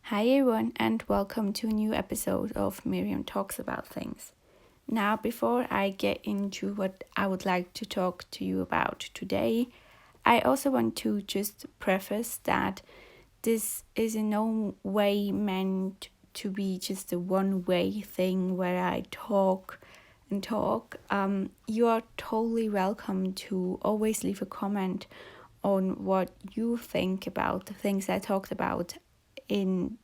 Hi everyone and welcome to a new episode of Miriam Talks About Things. Now, before I get into what I would like to talk to you about today, I also want to just preface that this is in no way meant to be just a one-way thing where I talk and talk. You are totally welcome to always leave a comment on what you think about the things I talked about in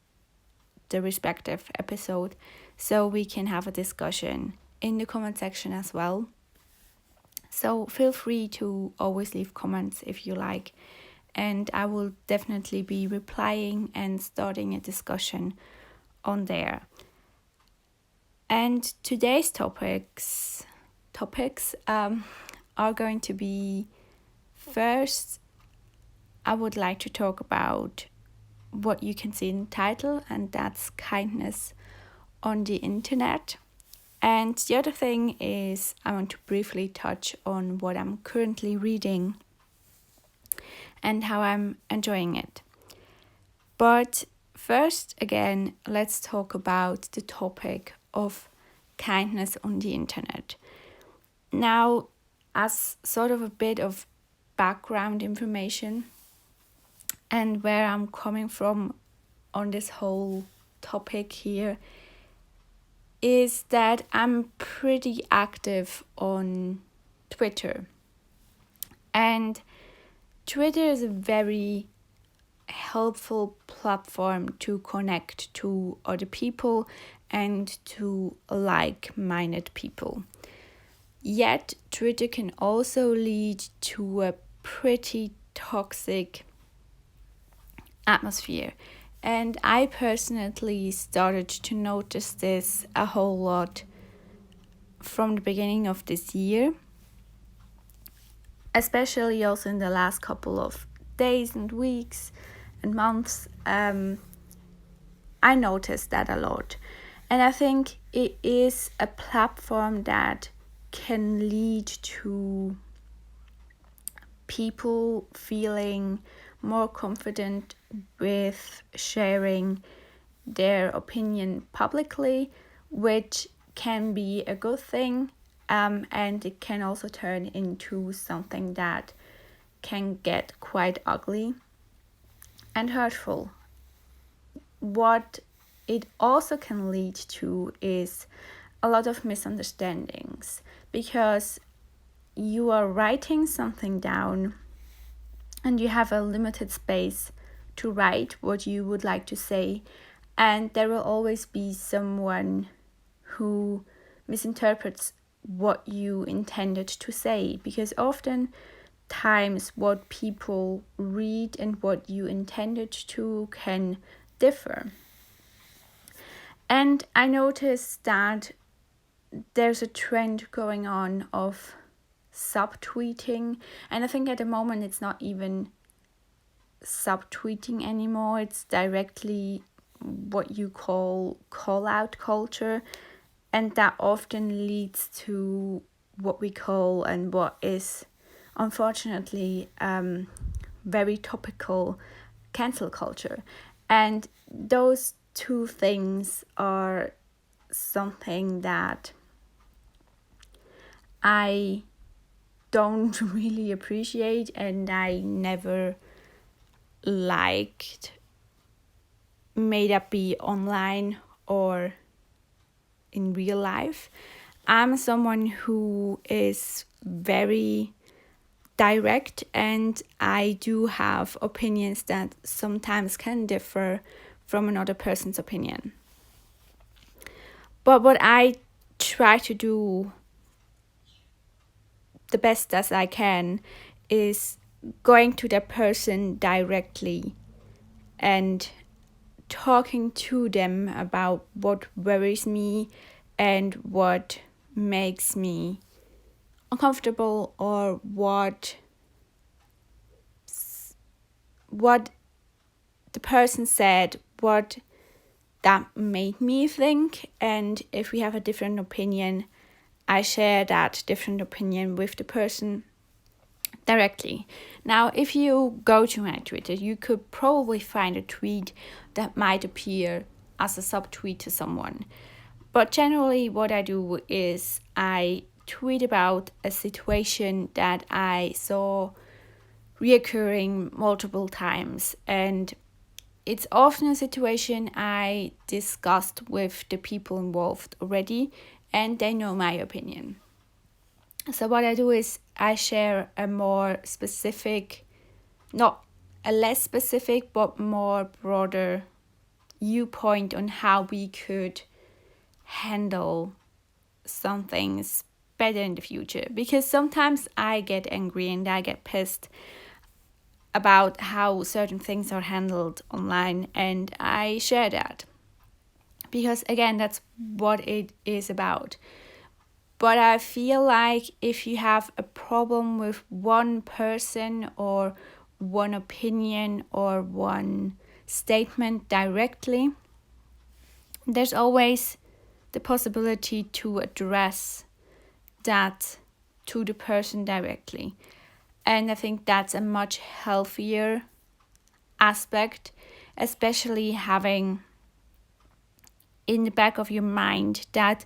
the respective episode, so we can have a discussion in the comment section as well. So feel free to always leave comments if you like, and I will definitely be replying and starting a discussion on there. And today's topics are going to be, first, I would like to talk about what you can see in the title, and that's kindness on the internet. And the other thing is I want to briefly touch on what I'm currently reading and how I'm enjoying it. But first, again, let's talk about the topic of kindness on the internet. Now, as sort of a bit of background information and where I'm coming from on this whole topic here is that I'm pretty active on Twitter. And Twitter is a very helpful platform to connect to other people and to like-minded people. Yet, Twitter can also lead to a pretty toxic atmosphere. And I personally started to notice this a whole lot from the beginning of this year, especially also in the last couple of days and weeks and months. I noticed that a lot. And I think it is a platform that can lead to people feeling more confident with sharing their opinion publicly, which can be a good thing, and it can also turn into something that can get quite ugly and hurtful. What it also can lead to is a lot of misunderstandings, because you are writing something down and you have a limited space to write what you would like to say, and there will always be someone who misinterprets what you intended to say, because often times what people read and what you intended to can differ. And I noticed that there's a trend going on of subtweeting, and I think at the moment it's not even subtweeting anymore, it's directly what you call call-out culture, and that often leads to what we call, and what is unfortunately very topical, cancel culture. And those two things are something that I don't really appreciate, and I never liked, may that be online or in real life. I'm someone who is very direct, and I do have opinions that sometimes can differ from another person's opinion. But what I try to do the best as I can is going to that person directly and talking to them about what worries me and what makes me uncomfortable, or what the person said, what that made me think. And if we have a different opinion, I share that different opinion with the person directly. Now, if you go to my Twitter, you could probably find a tweet that might appear as a subtweet to someone. But generally, what I do is I tweet about a situation that I saw reoccurring multiple times, and it's often a situation I discussed with the people involved already, and they know my opinion. So what I do is I share a more specific, not a less specific, but more broader viewpoint on how we could handle some things better in the future. Because sometimes I get angry and I get pissed about how certain things are handled online, and I share that. Because again, that's what it is about. But I feel like if you have a problem with one person or one opinion or one statement directly, there's always the possibility to address that to the person directly. And I think that's a much healthier aspect, especially having in the back of your mind that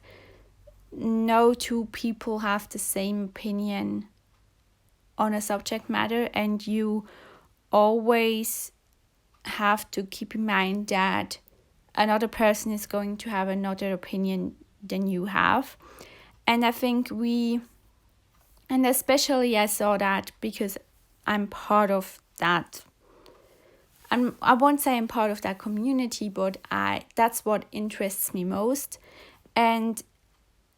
no two people have the same opinion on a subject matter, and you always have to keep in mind that another person is going to have another opinion than you have. And I think and especially I saw that because I'm part of that. I won't say I'm part of that community, but that's what interests me most. And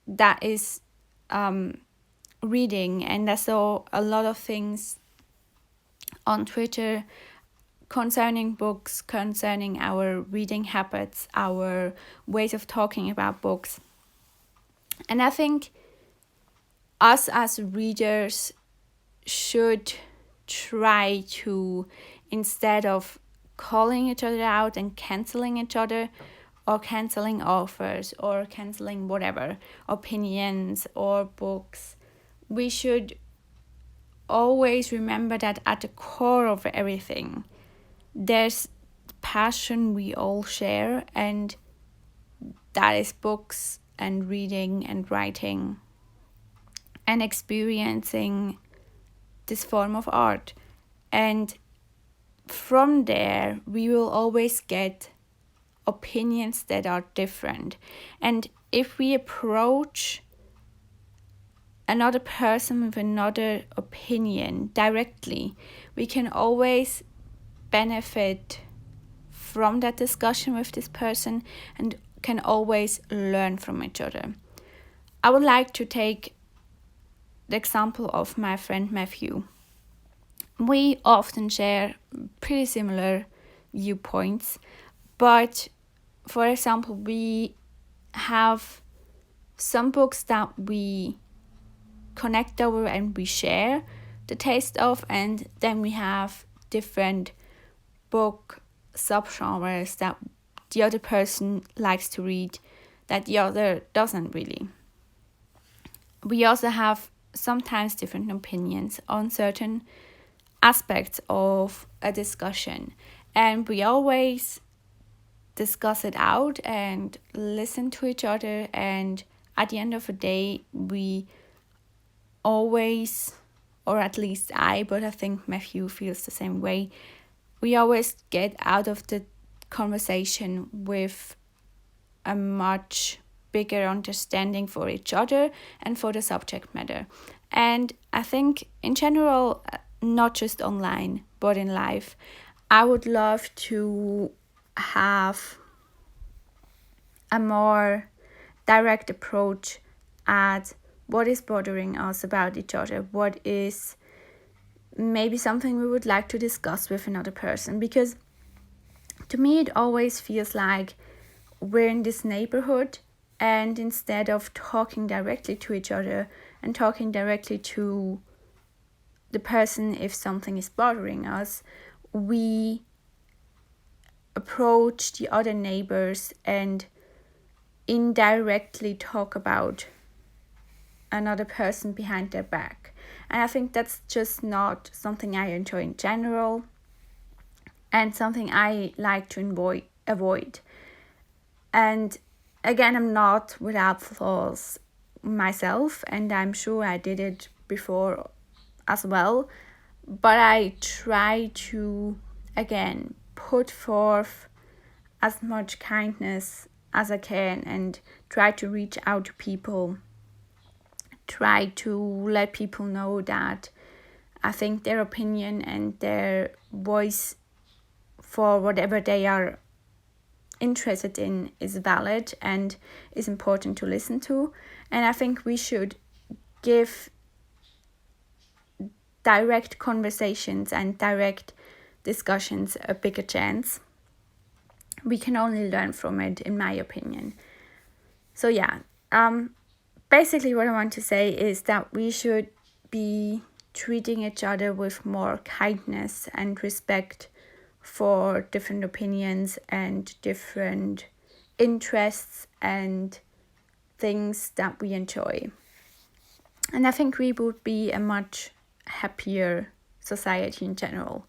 that is reading. And I saw a lot of things on Twitter concerning books, concerning our reading habits, our ways of talking about books. And I think us as readers should try to, instead of calling each other out and canceling each other, or canceling offers, or canceling whatever, opinions or books, we should always remember that at the core of everything, there's passion we all share, and that is books and reading and writing and experiencing this form of art. And from there, we will always get opinions that are different. And if we approach another person with another opinion directly, we can always benefit from that discussion with this person and can always learn from each other. I would like to take the example of my friend Matthew. We often share pretty similar viewpoints, but for example, we have some books that we connect over and we share the taste of, and then we have different book subgenres that the other person likes to read that the other doesn't really. We also have sometimes different opinions on certain aspects of a discussion, and we always discuss it out and listen to each other, and at the end of the day we always, or at least but I think Matthew feels the same way, we always get out of the conversation with a much bigger understanding for each other and for the subject matter. And I think in general, not just online, but in life, I would love to have a more direct approach at what is bothering us about each other, what is maybe something we would like to discuss with another person. Because to me, it always feels like we're in this neighborhood, and instead of talking directly to each other and talking directly to the person if something is bothering us, we approach the other neighbors and indirectly talk about another person behind their back. And I think that's just not something I enjoy in general, and something I like to avoid. And again, I'm not without flaws myself, and I'm sure I did it before as well. But I try to, again, put forth as much kindness as I can and try to reach out to people. Try to let people know that I think their opinion and their voice for whatever they are interested in is valid and is important to listen to. And I think we should give direct conversations and direct discussions a bigger chance. We can only learn from it, in my opinion. So yeah, basically what I want to say is that we should be treating each other with more kindness and respect for different opinions and different interests and things that we enjoy. And I think we would be a much happier society in general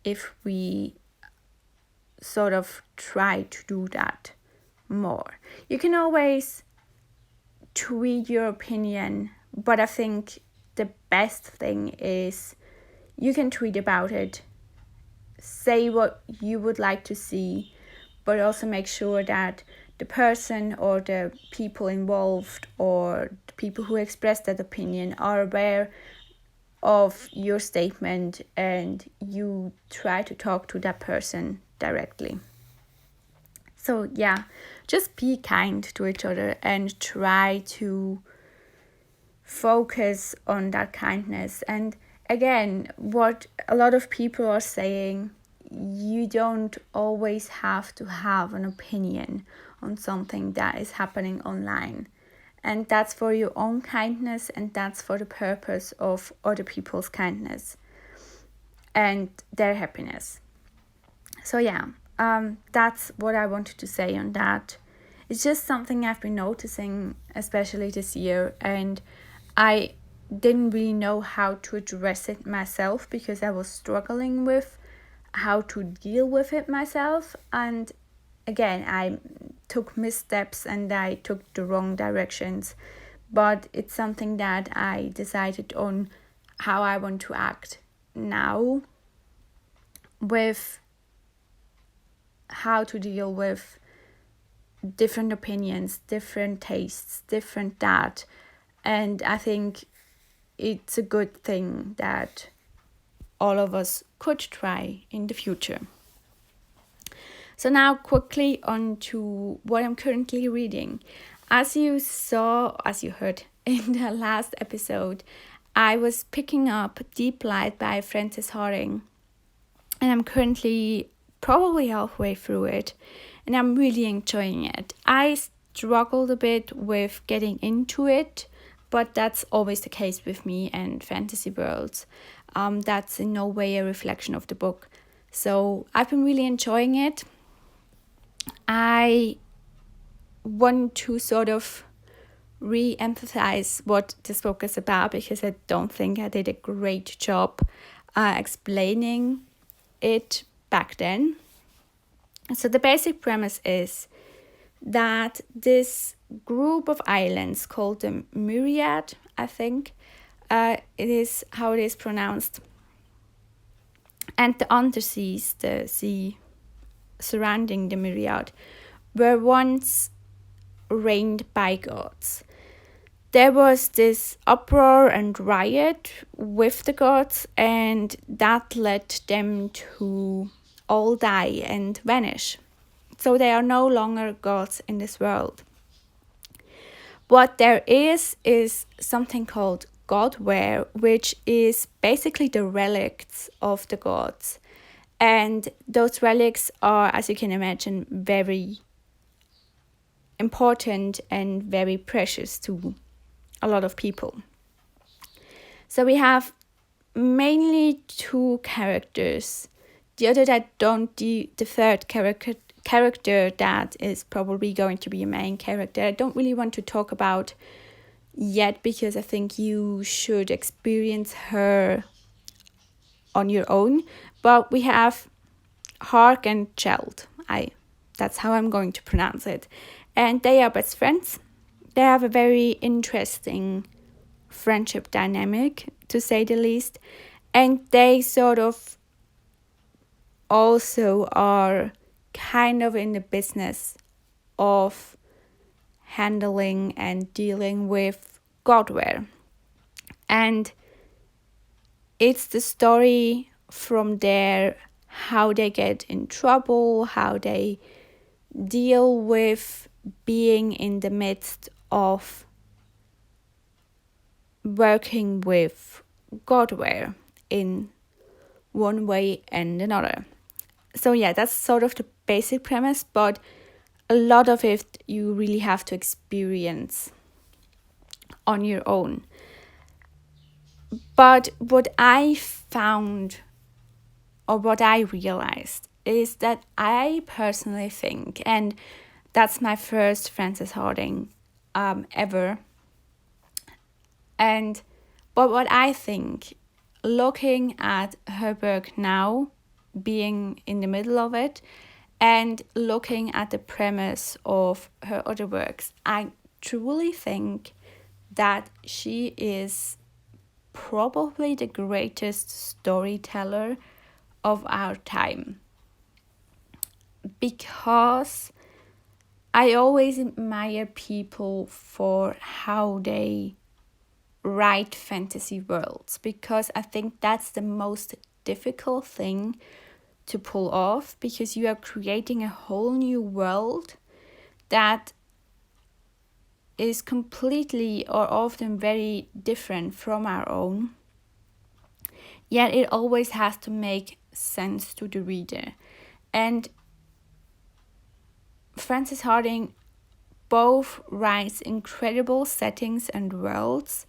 if we sort of try to do that more. You can always tweet your opinion, but I think the best thing is you can tweet about it, say what you would like to see, but also make sure that the person or the people involved or the people who express that opinion are aware of your statement and you try to talk to that person directly. So yeah, just be kind to each other and try to focus on that kindness. And again, what a lot of people are saying, you don't always have to have an opinion on something that is happening online. And that's for your own kindness, and that's for the purpose of other people's kindness and their happiness. So yeah, that's what I wanted to say on that. It's just something I've been noticing, especially this year, and I didn't really know how to address it myself because I was struggling with how to deal with it myself. And again, I took missteps and I took the wrong directions, but it's something that I decided on how I want to act now with how to deal with different opinions, different tastes, different that. And I think it's a good thing that all of us could try in the future. So now quickly on to what I'm currently reading. As you heard in the last episode, I was picking up Deeplight by Frances Harding. And I'm currently probably halfway through it. And I'm really enjoying it. I struggled a bit with getting into it, but that's always the case with me and fantasy worlds. That's in no way a reflection of the book. So I've been really enjoying it. I want to sort of re-emphasize what this book is about because I don't think I did a great job explaining it back then. So the basic premise is that this group of islands called the Myriad, I think, it is how it is pronounced, and the underseas, the sea surrounding the Myriad, were once reigned by gods. There was this uproar and riot with the gods, and that led them to all die and vanish. So they are no longer gods in this world. What there is something called godware, which is basically the relics of the gods. And those relics are, as you can imagine, very important and very precious to a lot of people. So we have mainly two characters. The third character that is probably going to be a main character. I don't really want to talk about yet, because I think you should experience her on your own. But we have Hark and Cheld. That's how I'm going to pronounce it. And they are best friends. They have a very interesting friendship dynamic, to say the least. And they sort of also are kind of in the business of handling and dealing with Godware. And it's the story from there, how they get in trouble, how they deal with being in the midst of working with Godware in one way and another. So yeah, that's sort of the basic premise, but a lot of it you really have to experience on your own. But what I found, or what I realized, is that I personally think, and that's my first Frances Hardinge ever, but what I think, looking at her work now, being in the middle of it, and looking at the premise of her other works, I truly think that she is probably the greatest storyteller of our time. Because I always admire people for how they write fantasy worlds, because I think that's the most difficult thing to pull off, because you are creating a whole new world that is completely or often very different from our own, yet it always has to make sense to the reader. And Frances Hardinge both writes incredible settings and worlds,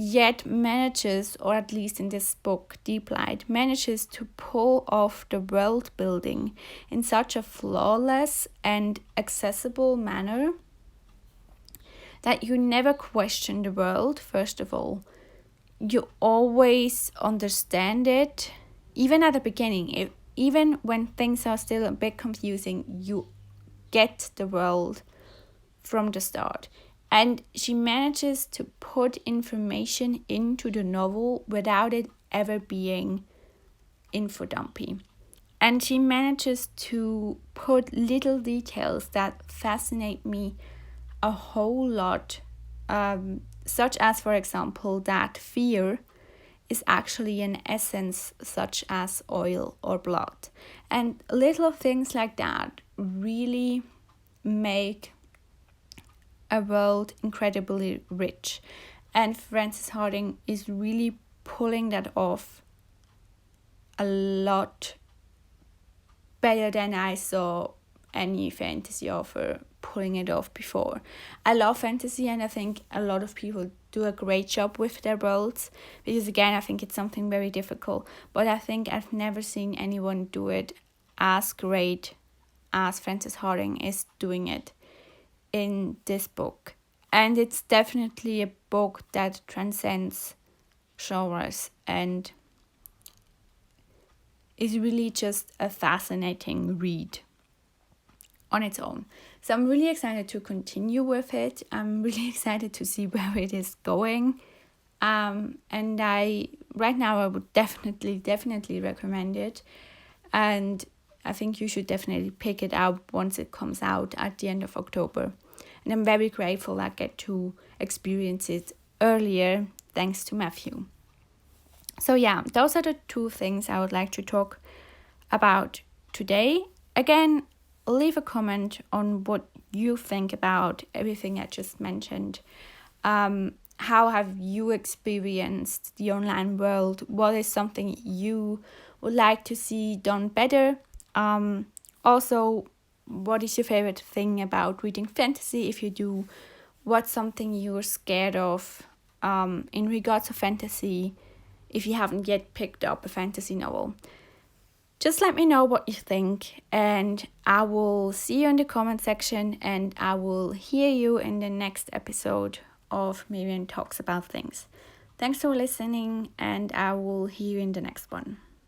yet manages, or at least in this book, Deeplight, manages to pull off the world building in such a flawless and accessible manner that you never question the world, first of all. You always understand it, even at the beginning. Even when things are still a bit confusing, you get the world from the start. And she manages to put information into the novel without it ever being info dumpy. And she manages to put little details that fascinate me a whole lot, such as, for example, that fear is actually an essence such as oil or blood. And little things like that really make a world incredibly rich. And Frances Hardinge is really pulling that off a lot better than I saw any fantasy author pulling it off before. I love fantasy, and I think a lot of people do a great job with their worlds, because again, I think it's something very difficult, but I think I've never seen anyone do it as great as Frances Hardinge is doing it in this book. And it's definitely a book that transcends genres and is really just a fascinating read on its own. So I'm really excited to continue with it. I'm really excited to see where it is going. And right now I would definitely recommend it. And I think you should definitely pick it up once it comes out at the end of October. And I'm very grateful I get to experience it earlier thanks to Matthew. So yeah, those are the two things I would like to talk about today. Again, leave a comment on what you think about everything I just mentioned. How have you experienced the online world? What is something you would like to see done better? Also, what is your favorite thing about reading fantasy? If you do, what's something you're scared of in regards to fantasy if you haven't yet picked up a fantasy novel? Just let me know what you think, and I will see you in the comment section, and I will hear you in the next episode of Miriam talks about things. Thanks for listening, and I will hear you in the next one.